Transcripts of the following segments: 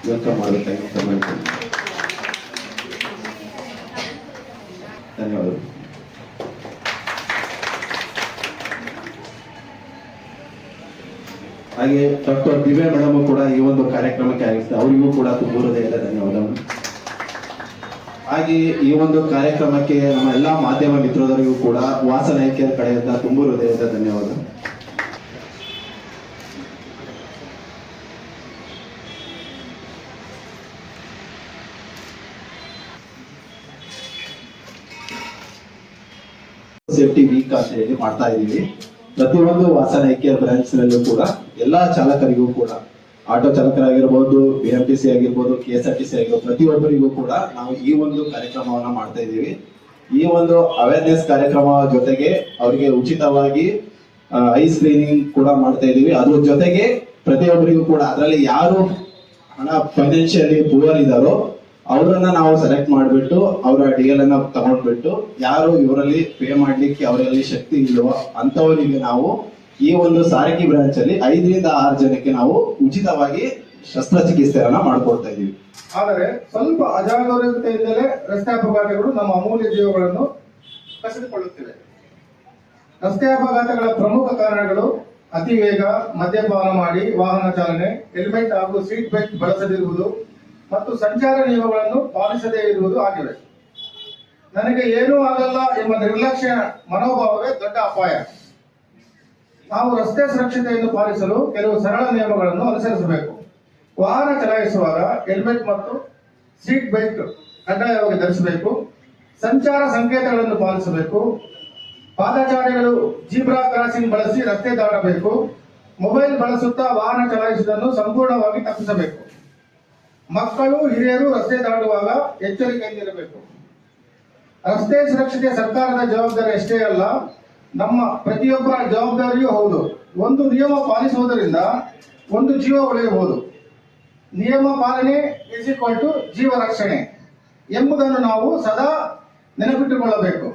Welcome ಮಾಡಬೇಕಾಗಿ ಮಾಡ್ತೀನಿ. ಧನ್ಯವಾದಗಳು. ಹಾಗೆ ಡಾಕ್ಟರ್ ದಿವ್ಯಾ ಮೇಡಮ್ ಕೂಡ ಈ ಒಂದು ಕಾರ್ಯಕ್ರಮಕ್ಕೆ ಆಗಿರ್ತಾರೆ, ಅವರಿಗೂ ಕೂಡ ತುಂಬ ಹೃದಯದ ಧನ್ಯವಾದಗಳು. ಹಾಗೆ ಈ ಒಂದು ಕಾರ್ಯಕ್ರಮಕ್ಕೆ ನಮ್ಮ ಎಲ್ಲಾ ಮಾಧ್ಯಮ ಮಿತ್ರರಿಗೂ ಕೂಡ ವಾಸನ ಐಕ್ಯರ ಕಡೆಯಿಂದ ತುಂಬ ಹೃದಯದ ಧನ್ಯವಾದ. ಸೇಫ್ಟಿ ವೀಕ್ ಅಂತ ಹೇಳಿ ಮಾಡ್ತಾ ಇದ್ದೀವಿ. ಪ್ರತಿಯೊಂದು ವಾಸನ ಐಕ್ಯ ಬ್ರಾಂಚ್ ನಲ್ಲೂ ಕೂಡ ಎಲ್ಲಾ ಚಾಲಕರಿಗೂ ಕೂಡ, ಆಟೋ ಚಾಲಕರಾಗಿರ್ಬೋದು, BMTC ಆಗಿರ್ಬೋದು, KSRTC ಆಗಿರ್ಬೋದು, ಪ್ರತಿಯೊಬ್ಬರಿಗೂ ಕೂಡ ನಾವು ಈ ಒಂದು ಕಾರ್ಯಕ್ರಮವನ್ನ ಮಾಡ್ತಾ ಇದ್ದೀವಿ. ಈ ಒಂದು ಅವೇರ್ನೆಸ್ ಕಾರ್ಯಕ್ರಮ ಜೊತೆಗೆ ಅವರಿಗೆ ಉಚಿತವಾಗಿ ಐ ಸ್ಕ್ರೀನಿಂಗ್ ಕೂಡ ಮಾಡ್ತಾ ಇದ್ದೀವಿ. ಅದ್ರ ಜೊತೆಗೆ ಪ್ರತಿಯೊಬ್ಬರಿಗೂ ಕೂಡ ಅದರಲ್ಲಿ ಯಾರು ಹಣ ಫೈನಾನ್ಷಿಯಲಿ ಪೂವರ್ ಇದ್ದಾರೋ ಅವರನ್ನ ನಾವು ಸೆಲೆಕ್ಟ್ ಮಾಡಿಬಿಟ್ಟು ಅವರ DL ಅನ್ನ ತಗೊಂಡ್ಬಿಟ್ಟು ಯಾರು ಇವರಲ್ಲಿ ಪೇ ಮಾಡ್ಲಿಕ್ಕೆ ಅವರಲ್ಲಿ ಶಕ್ತಿ ಇಲ್ವೋ ಅಂತವರಿಗೆ ನಾವು ಈ ಒಂದು ಸಾರಿಗೆ ಬ್ರಾಂಚ್ ಅಲ್ಲಿ 5 ರಿಂದ 6 ಜನಕ್ಕೆ ನಾವು ಉಚಿತವಾಗಿ ಶಸ್ತ್ರಚಿಕಿತ್ಸೆಯನ್ನ ಮಾಡ್ಕೊಡ್ತಾ ಇದೀವಿ. ಆದರೆ ಸ್ವಲ್ಪ ಅಜಾಗರೂಕತೆಯಿಂದಲೇ ರಸ್ತೆ ಅಪಘಾತಗಳು ನಮ್ಮ ಅಮೂಲ್ಯ ಜೀವಗಳನ್ನು ಕಸಿದುಕೊಳ್ಳುತ್ತಿವೆ. ರಸ್ತೆ ಅಪಘಾತಗಳ ಪ್ರಮುಖ ಕಾರಣಗಳು ಅತಿ ವೇಗ, ಮದ್ಯಪಾನ ಮಾಡಿ ವಾಹನ ಚಾಲನೆ, ಹೆಲ್ಮೆಟ್ ಹಾಗೂ ಸೀಟ್ ಬೆಲ್ಟ್ ಬಳಸದಿರುವುದು ಮತ್ತು ಸಂಚಾರ ನಿಯಮಗಳನ್ನು ಪಾಲಿಸದೇ ಇರುವುದು ಆಗಿವೆ. ನನಗೆ ಏನೂ ಆಗಲ್ಲ ಎಂಬ ನಿರ್ಲಕ್ಷ್ಯ ಮನೋಭಾವವೇ ದೊಡ್ಡ ಅಪಾಯ. ನಾವು ರಸ್ತೆ ಸುರಕ್ಷತೆಯನ್ನು ಪಾಲಿಸಲು ಕೆಲವು ಸರಳ ನಿಯಮಗಳನ್ನು ಅನುಸರಿಸಬೇಕು. ವಾಹನ ಚಲಾಯಿಸುವಾಗ ಹೆಲ್ಮೆಟ್ ಮತ್ತು ಸೀಟ್ ಬೆಲ್ಟ್ ಕಡ್ಡಾಯವಾಗಿ ಧರಿಸಬೇಕು. ಸಂಚಾರ ಸಂಕೇತಗಳನ್ನು ಪಾಲಿಸಬೇಕು. ಪಾದಚಾರಿಗಳು ಜೀಬ್ರಾ ಕ್ರಾಸಿಂಗ್ ಬಳಸಿ ರಸ್ತೆ ದಾಟಬೇಕು. ಮೊಬೈಲ್ ಬಳಸುತ್ತಾ ವಾಹನ ಚಲಾಯಿಸುವುದನ್ನು ಸಂಪೂರ್ಣವಾಗಿ ತಪ್ಪಿಸಬೇಕು. ಮಕ್ಕಳು, ಹಿರಿಯರು ರಸ್ತೆ ದಾಟುವಾಗ ಎಚ್ಚರಿಕೆಯಿಂದಿರಬೇಕು. ರಸ್ತೆ ಸುರಕ್ಷತೆ ಸರ್ಕಾರದ ಜವಾಬ್ದಾರಿ ಅಷ್ಟೇ ಅಲ್ಲ, ನಮ್ಮ ಪ್ರತಿಯೊಬ್ಬರ ಜವಾಬ್ದಾರಿಯೂ ಹೌದು. ಒಂದು ನಿಯಮ ಪಾಲಿಸುವುದರಿಂದ ಒಂದು ಜೀವ ಉಳಿಯಬಹುದು. ನಿಯಮ ಪಾಲನೆ = ಜೀವ ರಕ್ಷಣೆ ಎಂಬುದನ್ನು ನಾವು ಸದಾ ನೆನಪಿಟ್ಟುಕೊಳ್ಳಬೇಕು.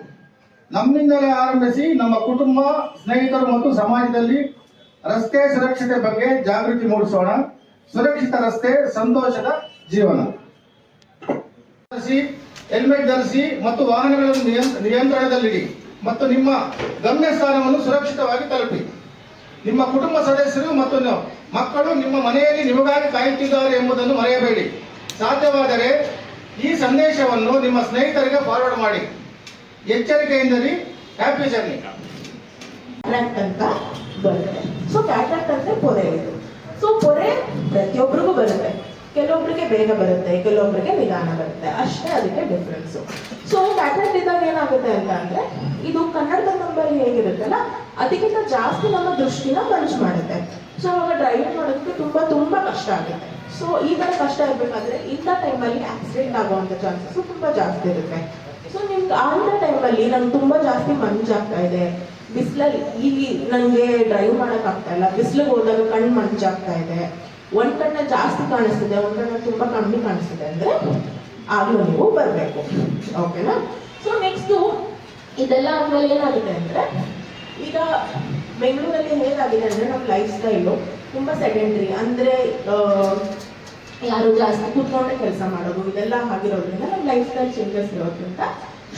ನಮ್ಮಿಂದಲೇ ಆರಂಭಿಸಿ ನಮ್ಮ ಕುಟುಂಬ, ಸ್ನೇಹಿತರು ಮತ್ತು ಸಮಾಜದಲ್ಲಿ ರಸ್ತೆ ಸುರಕ್ಷತೆ ಬಗ್ಗೆ ಜಾಗೃತಿ ಮೂಡಿಸೋಣ. ಸುರಕ್ಷಿತ ರಸ್ತೆ, ಸಂತೋಷದ ಜೀವನ. ಹೆಲ್ಮೆಟ್ ಧರಿಸಿ ಮತ್ತು ವಾಹನಗಳನ್ನು ನಿಯಂತ್ರಣದಲ್ಲಿಡಿ ಮತ್ತು ನಿಮ್ಮ ಗಮ್ಯ ಸ್ಥಾನವನ್ನು ಸುರಕ್ಷಿತವಾಗಿ ತಲುಪಿ. ನಿಮ್ಮ ಕುಟುಂಬ ಸದಸ್ಯರು ಮತ್ತು ಮಕ್ಕಳು ನಿಮ್ಮ ಮನೆಯಲ್ಲಿ ನಿಮಗಾಗಿ ಕಾಯುತ್ತಿದ್ದಾರೆ ಎಂಬುದನ್ನು ಮರೆಯಬೇಡಿ. ಸಾಧ್ಯವಾದರೆ ಈ ಸಂದೇಶವನ್ನು ನಿಮ್ಮ ಸ್ನೇಹಿತರಿಗೆ ಫಾರ್ವರ್ಡ್ ಮಾಡಿ. ಎಚ್ಚರಿಕೆಯಿಂದಲೇ. Happy journey. ಕ್ಯಾಟ್ರಾಕ್ಟ್ ಅಂದ್ರೆ ಪೊರೆ ಇದು. ಪೊರೆ ಪ್ರತಿಯೊಬ್ಬರಿಗೂ ಬರುತ್ತೆ. ಕೆಲವೊಬ್ಬರಿಗೆ ಬೇಗ ಬರುತ್ತೆ, ಕೆಲವೊಬ್ಬರಿಗೆ ನಿಧಾನ ಬರುತ್ತೆ, ಅಷ್ಟೇ ಅದಕ್ಕೆ ಡಿಫ್ರೆನ್ಸ್. ಕ್ಯಾಟ್ರಾಕ್ಟ್ ಇದ್ದಾಗ ಏನಾಗುತ್ತೆ ಅಂತ ಅಂದ್ರೆ, ಇದು ಕನ್ನಡದ ನಂಬರ್ ಹೇಗಿರುತ್ತಲ್ಲ ಅದಕ್ಕಿಂತ ಜಾಸ್ತಿ ನಮ್ಮ ದೃಷ್ಟಿನ ಮಂಜು ಮಾಡುತ್ತೆ. ಅವಾಗ ಡ್ರೈವಿಂಗ್ ಮಾಡೋದಕ್ಕೆ ತುಂಬಾ ಕಷ್ಟ ಆಗುತ್ತೆ. ಈ ತರ ಕಷ್ಟ ಇರಬೇಕಾದ್ರೆ ಇಂಥ ಟೈಮಲ್ಲಿ ಆಕ್ಸಿಡೆಂಟ್ ಆಗುವಂತ ಚಾನ್ಸಸ್ ತುಂಬಾ ಜಾಸ್ತಿ ಇರುತ್ತೆ. ನಿಮ್ಗೆ ಅಂಥ ಟೈಮಲ್ಲಿ ನಂಗೆ ತುಂಬಾ ಜಾಸ್ತಿ ಮಂಜಾಗ್ತಾ ಇದೆ, ಬಿಸಿಲಲ್ಲಿ ಇಲ್ಲಿ ನನಗೆ ಡ್ರೈವ್ ಮಾಡಕ್ ಆಗ್ತಾ ಇಲ್ಲ, ಬಿಸಿಲಿಗೆ ಹೋದಾಗ ಕಣ್ಣು ಮಂಜಾಗ್ತಾ ಇದೆ, ಒಂದ್ ಕಣ್ಣ ಜಾಸ್ತಿ ಕಾಣಿಸ್ತಿದೆ, ಒಂದ್ ಕಣ್ಣ ತುಂಬಾ ಕಮ್ಮಿ ಕಾಣಿಸ್ತಿದೆ ಅಂದ್ರೆ ಆಗ್ಲೂ ನೀವು ಬರಬೇಕು. ಓಕೆನಾ? ನೆಕ್ಸ್ಟ್ ಇದೆಲ್ಲ ಆದ್ಮೇಲೆ ಏನಾಗಿದೆ ಅಂದ್ರೆ, ಈಗ ಬೆಂಗಳೂರಲ್ಲಿ ಹೇಗಾಗಿದೆ ಅಂದ್ರೆ ನಮ್ಮ ಲೈಫ್ ಸ್ಟೈಲು ತುಂಬಾ ಸೆಕೆಂಡ್ರಿ, ಅಂದ್ರೆ ಯಾರು ಜಾಸ್ತಿ ಕೂತ್ಕೊಂಡೆ ಕೆಲಸ ಮಾಡೋದು ಇದೆಲ್ಲ ಆಗಿರೋದ್ರಿಂದ ನಮ್ಮ ಲೈಫ್ ಸ್ಟೈಲ್ ಚೇಂಜಸ್ ಇರೋದ್ರಿಂದ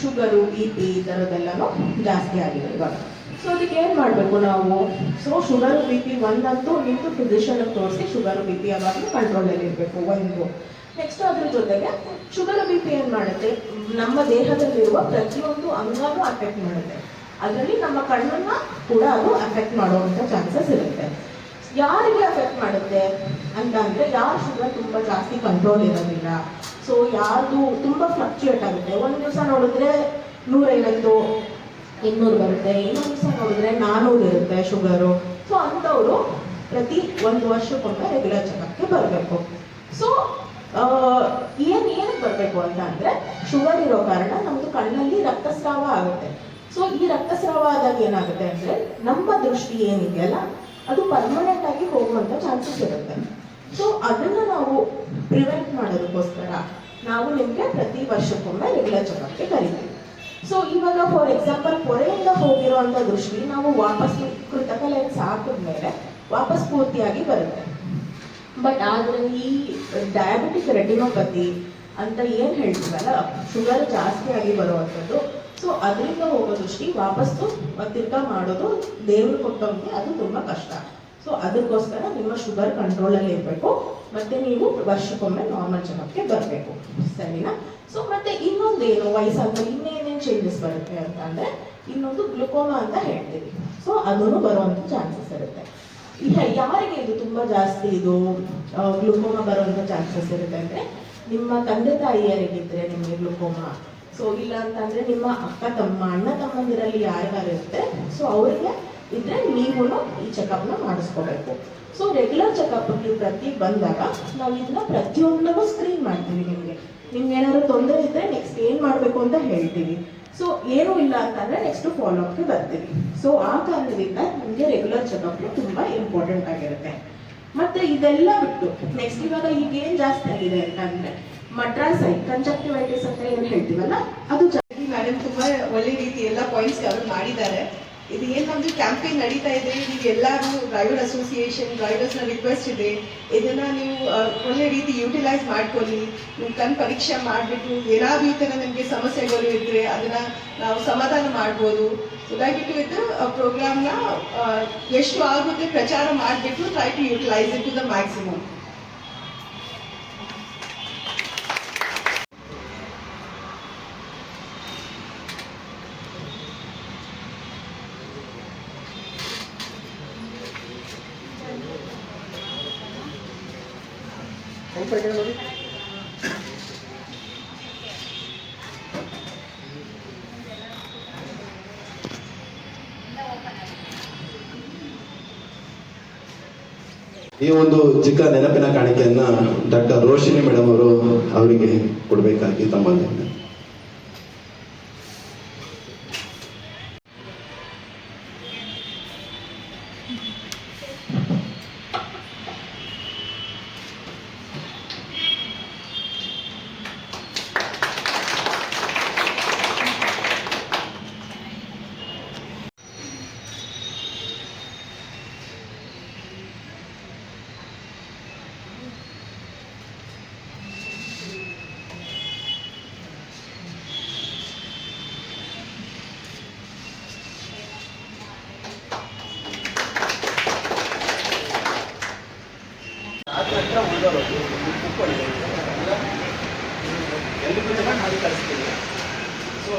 ಶುಗರು, BP ಈ ಥರದ್ದೆಲ್ಲನೂ ಜಾಸ್ತಿ ಆಗಿದೆ ಇವಾಗ. ಅದಕ್ಕೆ ಏನು ಮಾಡಬೇಕು ನಾವು? ಶುಗರು BP ಒಂದಂತೂ ನಿಂತು ಫಿಸಿಷಿಯನ್ಗೆ ತೋರಿಸಿ ಶುಗರು BP ಯಾವಾಗಲೂ ಕಂಟ್ರೋಲಲ್ಲಿ ಇರಬೇಕು ಒಂದು. ನೆಕ್ಸ್ಟ್ ಅದ್ರ ಜೊತೆಗೆ ಶುಗರ್ BP ಏನು ಮಾಡುತ್ತೆ, ನಮ್ಮ ದೇಹದಲ್ಲಿರುವ ಪ್ರತಿಯೊಂದು ಅಂಗನೂ ಅಫೆಕ್ಟ್ ಮಾಡುತ್ತೆ. ಅದರಲ್ಲಿ ನಮ್ಮ ಕಣ್ಣನ್ನ ಕೂಡ ಅದು ಅಫೆಕ್ಟ್ ಮಾಡುವಂಥ ಚಾನ್ಸಸ್ ಇರುತ್ತೆ. ಯಾರಿಗೆ ಅಫೆಕ್ಟ್ ಮಾಡುತ್ತೆ ಅಂತ ಅಂದರೆ, ಯಾರು ಶುಗರ್ ತುಂಬ ಜಾಸ್ತಿ ಕಂಟ್ರೋಲ್ ಇರೋದಿಲ್ಲ, ಯಾರ್ದು ತುಂಬ ಫ್ಲಕ್ಚುಯೇಟ್ ಆಗುತ್ತೆ. ಒಂದು ದಿವಸ ನೋಡಿದ್ರೆ 150, 200 ಬರುತ್ತೆ, ಇನ್ನೊಂದು ದಿವಸ ನೋಡಿದ್ರೆ 400 ಇರುತ್ತೆ ಶುಗರು. ಅಂಥವರು ಪ್ರತಿ 1 ವರ್ಷಕ್ಕೊಮ್ಮೆ ರೆಗ್ಯುಲರ್ ಚೆಕಪ್ಗೆ ಬರಬೇಕು. ಏನಕ್ಕೆ ಬರಬೇಕು ಅಂತ ಅಂದರೆ, ಶುಗರ್ ಇರೋ ಕಾರಣ ನಮ್ಮದು ಕಣ್ಣಲ್ಲಿ ರಕ್ತಸ್ರಾವ ಆಗುತ್ತೆ. ಈ ರಕ್ತಸ್ರಾವ ಆದಾಗ ಏನಾಗುತ್ತೆ ಅಂದರೆ, ನಮ್ಮ ದೃಷ್ಟಿ ಏನಿದೆಯಲ್ಲ ಅದು ಪರ್ಮನೆಂಟ್ ಆಗಿ ಹೋಗುವಂಥ ಚಾನ್ಸಸ್ ಇರುತ್ತೆ. ಅದನ್ನು ನಾವು ಪ್ರಿವೆಂಟ್ ಮಾಡೋದಕ್ಕೋಸ್ಕರ ನಾವು ನಿಮಗೆ ಪ್ರತಿ ವರ್ಷಕ್ಕೊಮ್ಮೆ ರೆಗ್ಯುಲರ್ ಚೆಕಪ್ಗೆ ಕರಿತೀವಿ. ಇವಾಗ ಫಾರ್ ಎಕ್ಸಾಂಪಲ್ ಪೊರೆಯಿಂದ ಹೋಗಿರುವಂಥ ದೃಷ್ಟಿ ನಾವು ವಾಪಸ್ ಕೃತಕ ಲೆನ್ಸ್ ಹಾಕಿದ್ಮೇಲೆ ವಾಪಸ್ ಪೂರ್ತಿಯಾಗಿ ಬರುತ್ತೆ. ಬಟ್ ಆದರೆ ಈ ಡಯಾಬಿಟಿಕ್ ರೆಟಿನೋಪತಿ ಅಂತ ಏನು ಹೇಳ್ತೀವಲ್ಲ, ಶುಗರ್ ಜಾಸ್ತಿ ಆಗಿ ಬರುವಂಥದ್ದು. ಸೊ ಅದರಿಂದ ಹೋಗೋ ದೃಷ್ಟಿ ವಾಪಸ್ಸು ತಿರ್ಗಾ ಮಾಡೋದು ದೇವ್ರು ಕೊಟ್ಟಂಗೆ ಅದು ತುಂಬ ಕಷ್ಟ. ಸೊ ಅದಕ್ಕೋಸ್ಕರ ನಿಮ್ಮ ಶುಗರ್ ಕಂಟ್ರೋಲಲ್ಲಿ ಇರಬೇಕು, ಮತ್ತೆ ನೀವು ವರ್ಷಕ್ಕೊಮ್ಮೆ ನಾರ್ಮಲ್ ಚೆಕಪ್ಗೆ ಬರಬೇಕು, ಸರಿನಾ? ಸೊ ಮತ್ತೆ ಇನ್ನೊಂದೇನು ವಯಸ್ಸಾದ ಇನ್ನೇನೇನು ಚೇಂಜಸ್ ಬರುತ್ತೆ ಅಂತ ಅಂದರೆ, ಇನ್ನೊಂದು ಗ್ಲುಕೋಮಾ ಅಂತ ಹೇಳ್ತೀವಿ. ಸೊ ಅದನ್ನು ಬರುವಂಥ ಚಾನ್ಸಸ್ ಇರುತ್ತೆ. ಈಗ ಯಾರಿಗೆ ಇದು ತುಂಬ ಜಾಸ್ತಿ ಇದು ಗ್ಲುಕೋಮಾ ಬರುವಂಥ ಚಾನ್ಸಸ್ ಇರುತ್ತೆ ಅಂದರೆ, ನಿಮ್ಮ ತಂದೆ ತಾಯಿಯರಿಗಿದ್ರೆ ನಿಮಗೆ ಗ್ಲುಕೋಮಾ, ಸೊ ಇಲ್ಲ ಅಂತಂದರೆ ನಿಮ್ಮ ಅಕ್ಕ ತಮ್ಮ ಅಣ್ಣ ತಮ್ಮಂದಿರಲ್ಲಿ ಯಾರ್ಯಾರು ಇರುತ್ತೆ, ಸೊ ಅವರಿಗೆ ಇದ್ರೆ ನೀವು ಈ ಚೆಕಪ್ನ ಮಾಡಿಸ್ಕೋಬೇಕು. ಸೊ ರೆಗ್ಯುಲರ್ ಚೆಕಪ್ ನೀವು ಪ್ರತಿ ಬಂದಾಗ ನಾವು ಇದನ್ನ ಪ್ರತಿಯೊಂದನ್ನು ಸ್ಕ್ರೀನ್ ಮಾಡ್ತೀವಿ. ನಿಮ್ಗೆ ಏನಾದ್ರು ತೊಂದರೆ ಇದ್ರೆ ನೆಕ್ಸ್ಟ್ ಏನು ಮಾಡಬೇಕು ಅಂತ ಹೇಳ್ತೀವಿ. ಸೊ ಏನೂ ಇಲ್ಲ ಅಂತಂದರೆ ನೆಕ್ಸ್ಟ್ ಫಾಲೋ ಅಪ್ಗೆ ಬರ್ತೀವಿ. ಸೊ ಆ ಕಾರಣದಿಂದ ನಮಗೆ ರೆಗ್ಯುಲರ್ ಚೆಕಪ್ ತುಂಬ ಇಂಪಾರ್ಟೆಂಟ್ ಆಗಿರುತ್ತೆ. ಮತ್ತೆ ಇದೆಲ್ಲ ಬಿಟ್ಟು ನೆಕ್ಸ್ಟ್ ಇವಾಗ ಈಗ ಏನು ಜಾಸ್ತಿ ಆಗಿದೆ ಅಂತಂದರೆ ಮಟ್ರಾಸೈ ಕಂಜಕ್ಟಿವೈಟಿಸ್ ಅಂತ ಏನು ಹೇಳ್ತೀವಲ್ಲ ಅದು ಮೇಡಮ್ ತುಂಬಾ ಒಳ್ಳೆ ರೀತಿ ಎಲ್ಲ ಪಾಯಿಂಟ್ಸ್ ಅವರು ಮಾಡಿದ್ದಾರೆ. ಇದು ಏನು ನಮ್ದು ಕ್ಯಾಂಪೇನ್ ನಡೀತಾ ಇದೆ, ನೀವು ಎಲ್ಲರೂ ಡ್ರೈವರ್ ಅಸೋಸಿಯೇಷನ್ ಡ್ರೈವರ್ಸ್ನ ರಿಕ್ವೆಸ್ಟ್ ಇದೆ, ಇದನ್ನ ನೀವು ಒಳ್ಳೆ ರೀತಿ ಯೂಟಿಲೈಸ್ ಮಾಡ್ಕೊಳ್ಳಿ. ನೀವು ಕಣ್ ಪರೀಕ್ಷೆ ಮಾಡಿಬಿಟ್ಟು ಏನಾದರೂ ಈ ಥರ ನಿಮಗೆ ಸಮಸ್ಯೆಗಳು ಇದ್ದರೆ ಅದನ್ನ ನಾವು ಸಮಾಧಾನ ಮಾಡ್ಬೋದು. ಸೊ ದಯವಿಟ್ಟು ಇದು ಪ್ರೋಗ್ರಾಮ್ನ ಎಷ್ಟು ಆಗುತ್ತೆ ಪ್ರಚಾರ ಮಾಡಿಬಿಟ್ಟು try to utilise it to the maximum. ಈ ಒಂದು ಚಿಕ್ಕ ನೆನಪಿನ ಕಾಣಿಕೆಯನ್ನ ಡಾಕ್ಟರ್ ರೋಶಿನಿ ಮೇಡಮ್ ಅವರು ಅವರಿಗೆ ಕೊಡಬೇಕಾಗಿ ತಮ್ಮಲ್ಲಿ. ಸೊ